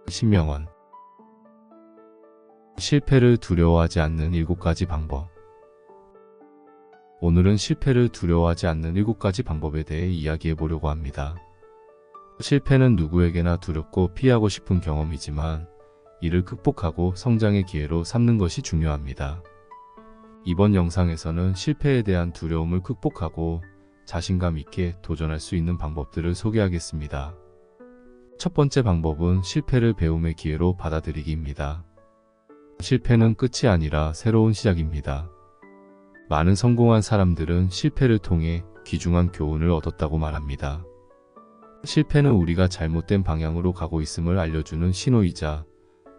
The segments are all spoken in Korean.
신명원. 실패를 두려워하지 않는 7가지 방법. 오늘은 실패를 두려워하지 않는 7가지 방법에 대해 이야기해 보려고 합니다. 실패는 누구에게나 두렵고 피하고 싶은 경험이지만 이를 극복하고 성장의 기회로 삼는 것이 중요합니다. 이번 영상에서는 실패에 대한 두려움을 극복하고 자신감 있게 도전할 수 있는 방법들을 소개하겠습니다. 첫 번째 방법은 실패를 배움의 기회로 받아들이기입니다. 실패는 끝이 아니라 새로운 시작입니다. 많은 성공한 사람들은 실패를 통해 귀중한 교훈을 얻었다고 말합니다. 실패는 우리가 잘못된 방향으로 가고 있음을 알려주는 신호이자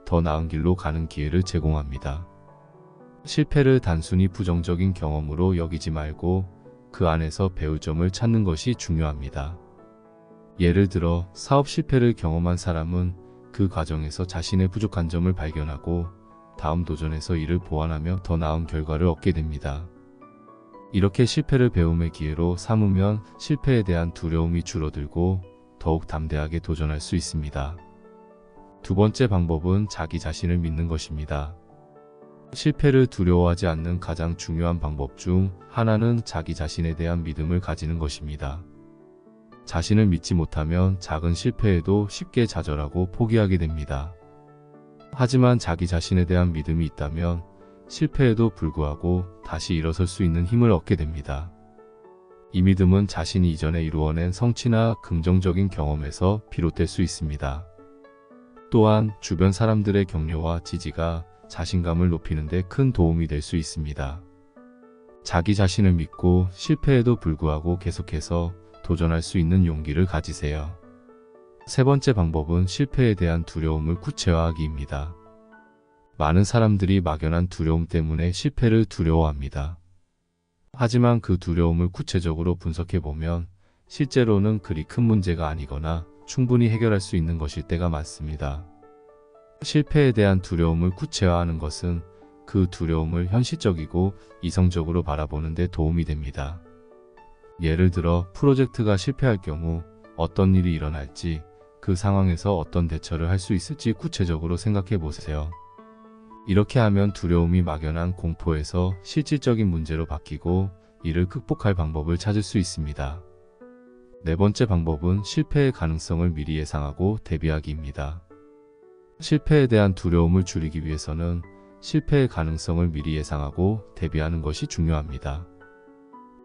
더 나은 길로 가는 기회를 제공합니다. 실패를 단순히 부정적인 경험으로 여기지 말고 그 안에서 배울 점을 찾는 것이 중요합니다. 예를 들어 사업 실패를 경험한 사람은 그 과정에서 자신의 부족한 점을 발견하고 다음 도전에서 이를 보완하며 더 나은 결과를 얻게 됩니다. 이렇게 실패를 배움의 기회로 삼으면 실패에 대한 두려움이 줄어들고 더욱 담대하게 도전할 수 있습니다. 두 번째 방법은 자기 자신을 믿는 것입니다. 실패를 두려워하지 않는 가장 중요한 방법 중 하나는 자기 자신에 대한 믿음을 가지는 것입니다. 자신을 믿지 못하면 작은 실패에도 쉽게 좌절하고 포기하게 됩니다. 하지만 자기 자신에 대한 믿음이 있다면 실패에도 불구하고 다시 일어설 수 있는 힘을 얻게 됩니다. 이 믿음은 자신이 이전에 이루어낸 성취나 긍정적인 경험에서 비롯될 수 있습니다. 또한 주변 사람들의 격려와 지지가 자신감을 높이는 데 큰 도움이 될 수 있습니다. 자기 자신을 믿고 실패에도 불구하고 계속해서 도전할 수 있는 용기를 가지세요. 세 번째 방법은 실패에 대한 두려움을 구체화하기입니다. 많은 사람들이 막연한 두려움 때문에 실패를 두려워합니다. 하지만 그 두려움을 구체적으로 분석해보면 실제로는 그리 큰 문제가 아니거나 충분히 해결할 수 있는 것일 때가 많습니다. 실패에 대한 두려움을 구체화하는 것은 그 두려움을 현실적이고 이성적으로 바라보는 데 도움이 됩니다. 예를 들어 프로젝트가 실패할 경우 어떤 일이 일어날지, 그 상황에서 어떤 대처를 할 수 있을지 구체적으로 생각해 보세요. 이렇게 하면 두려움이 막연한 공포에서 실질적인 문제로 바뀌고 이를 극복할 방법을 찾을 수 있습니다. 네 번째 방법은 실패의 가능성을 미리 예상하고 대비하기입니다. 실패에 대한 두려움을 줄이기 위해서는 실패의 가능성을 미리 예상하고 대비하는 것이 중요합니다.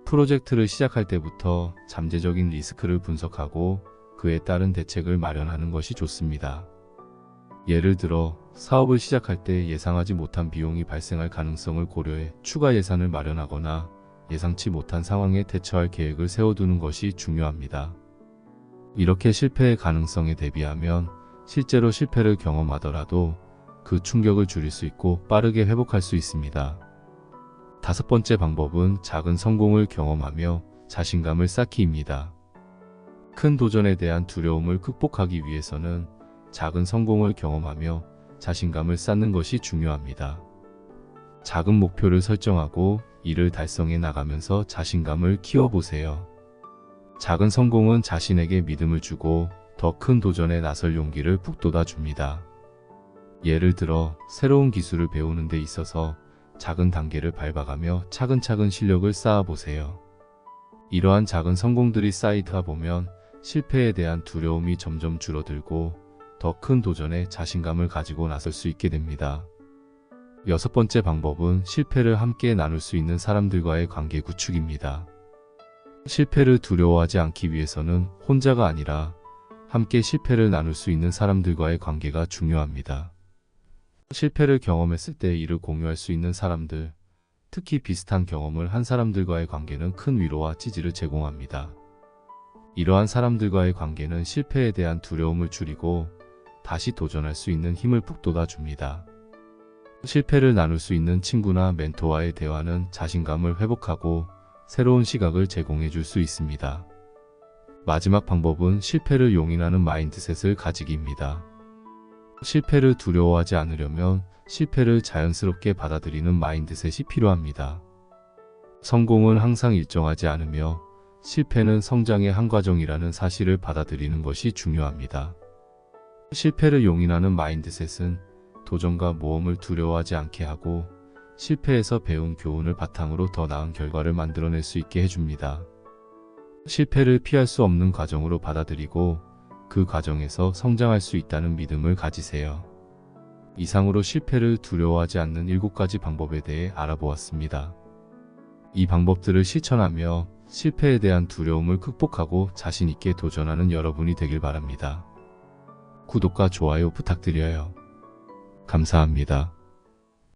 프로젝트를 시작할 때부터 잠재적인 리스크를 분석하고 그에 따른 대책을 마련하는 것이 좋습니다. 예를 들어 사업을 시작할 때 예상하지 못한 비용이 발생할 가능성을 고려해 추가 예산을 마련하거나 예상치 못한 상황에 대처할 계획을 세워두는 것이 중요합니다. 이렇게 실패의 가능성에 대비하면 실제로 실패를 경험하더라도 그 충격을 줄일 수 있고 빠르게 회복할 수 있습니다. 다섯 번째 방법은 작은 성공을 경험하며 자신감을 쌓기입니다. 큰 도전에 대한 두려움을 극복하기 위해서는 작은 성공을 경험하며 자신감을 쌓는 것이 중요합니다. 작은 목표를 설정하고 이를 달성해 나가면서 자신감을 키워보세요. 작은 성공은 자신에게 믿음을 주고 더 큰 도전에 나설 용기를 북돋아 줍니다. 예를 들어 새로운 기술을 배우는 데 있어서 작은 단계를 밟아가며 차근차근 실력을 쌓아보세요. 이러한 작은 성공들이 쌓이다 보면 실패에 대한 두려움이 점점 줄어들고 더 큰 도전에 자신감을 가지고 나설 수 있게 됩니다. 여섯 번째 방법은 실패를 함께 나눌 수 있는 사람들과의 관계 구축입니다. 실패를 두려워하지 않기 위해서는 혼자가 아니라 함께 실패를 나눌 수 있는 사람들과의 관계가 중요합니다. 실패를 경험했을 때 이를 공유할 수 있는 사람들, 특히 비슷한 경험을 한 사람들과의 관계는 큰 위로와 지지를 제공합니다. 이러한 사람들과의 관계는 실패에 대한 두려움을 줄이고 다시 도전할 수 있는 힘을 북돋아 줍니다. 실패를 나눌 수 있는 친구나 멘토와의 대화는 자신감을 회복하고 새로운 시각을 제공해 줄 수 있습니다. 마지막 방법은 실패를 용인하는 마인드셋을 가지기입니다. 실패를 두려워하지 않으려면 실패를 자연스럽게 받아들이는 마인드셋이 필요합니다. 성공은 항상 일정하지 않으며 실패는 성장의 한 과정이라는 사실을 받아들이는 것이 중요합니다. 실패를 용인하는 마인드셋은 도전과 모험을 두려워하지 않게 하고 실패에서 배운 교훈을 바탕으로 더 나은 결과를 만들어낼 수 있게 해줍니다. 실패를 피할 수 없는 과정으로 받아들이고 그 과정에서 성장할 수 있다는 믿음을 가지세요. 이상으로 실패를 두려워하지 않는 7가지 방법에 대해 알아보았습니다. 이 방법들을 실천하며 실패에 대한 두려움을 극복하고 자신 있게 도전하는 여러분이 되길 바랍니다. 구독과 좋아요 부탁드려요. 감사합니다.